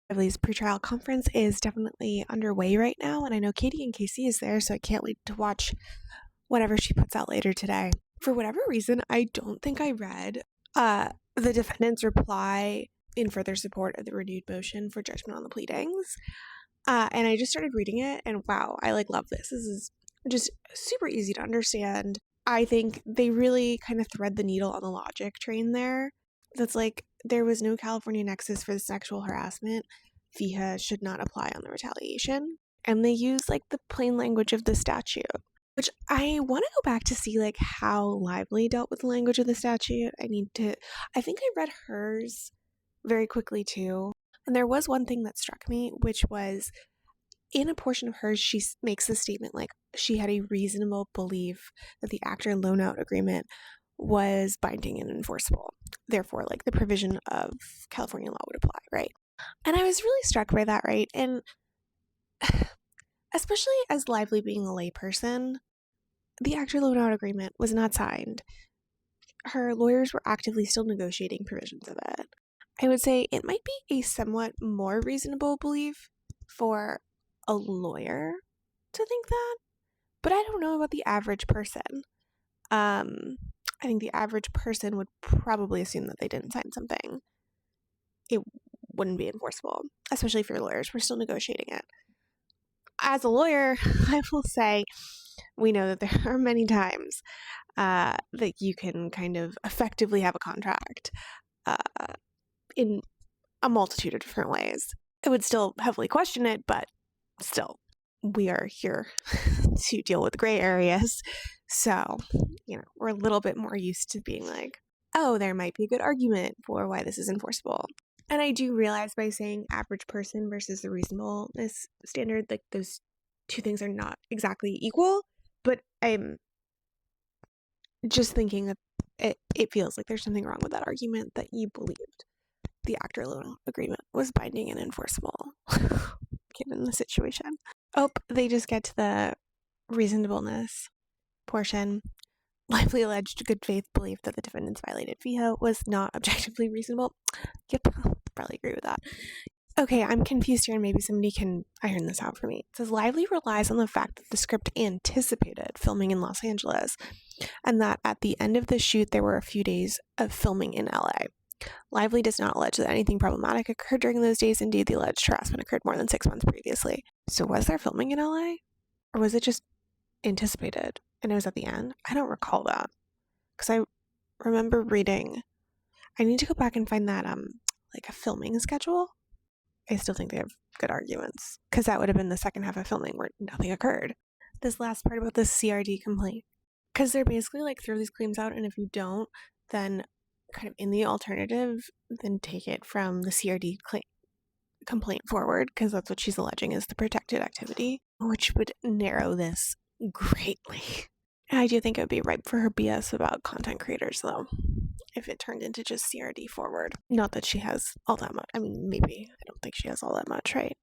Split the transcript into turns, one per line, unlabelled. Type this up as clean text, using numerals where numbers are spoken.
Lively's pretrial conference is definitely underway right now, and I know Katie and Casey is there, so I can't wait to watch whatever she puts out later today. For whatever reason, I don't think I read the defendant's reply in further support of the renewed motion for judgment on the pleadings. And I just started reading it, and wow, I love this. This is just super easy to understand. I think they really kind of thread the needle on the logic train there. That's there was no California nexus for the sexual harassment. FEHA should not apply on the retaliation. And they use the plain language of the statute, which I want to go back to see how Lively dealt with the language of the statute. I think I read hers very quickly too. And there was one thing that struck me, which was in a portion of hers, she makes the statement she had a reasonable belief that the actor loan-out agreement was binding and enforceable. Therefore, the provision of California law would apply, right? And I was really struck by that, right? And especially as Lively being a layperson, the actor loan-out agreement was not signed. Her lawyers were actively still negotiating provisions of it. I would say it might be a somewhat more reasonable belief for a lawyer to think that, but I don't know about the average person. I think the average person would probably assume that they didn't sign something. It wouldn't be enforceable, especially if your lawyers were still negotiating it. As a lawyer, I will say we know that there are many times that you can kind of effectively have a contract in a multitude of different ways. I would still heavily question it, but still, we are here to deal with gray areas. So, we're a little bit more used to being oh, there might be a good argument for why this is enforceable. And I do realize by saying average person versus the reasonableness standard, those two things are not exactly equal, but I'm just thinking that it feels like there's something wrong with that argument that you believed the actor loan agreement was binding and enforceable given the situation. Oh, they just get to the reasonableness portion. Lively alleged good faith belief that the defendants violated FEHA was not objectively reasonable. Yep, I'll probably agree with that. Okay, I'm confused here, and maybe somebody can iron this out for me. It says Lively relies on the fact that the script anticipated filming in Los Angeles, and that at the end of the shoot there were a few days of filming in LA. Lively does not allege that anything problematic occurred during those days. Indeed, the alleged harassment occurred more than 6 months previously. So was there filming in LA? Or was it just anticipated and it was at the end? I don't recall that. Because I remember reading, I need to go back and find that a filming schedule. I still think they have good arguments. Because that would have been the second half of filming where nothing occurred. This last part about the CRD complaint. Because they're basically throw these claims out, and if you don't, then kind of in the alternative, then take it from the CRD complaint forward, because that's what she's alleging is the protected activity, which would narrow this greatly. I do think it would be ripe for her BS about content creators, though, if it turned into just CRD forward. Not that she has all that much. I mean, maybe. I don't think she has all that much, right?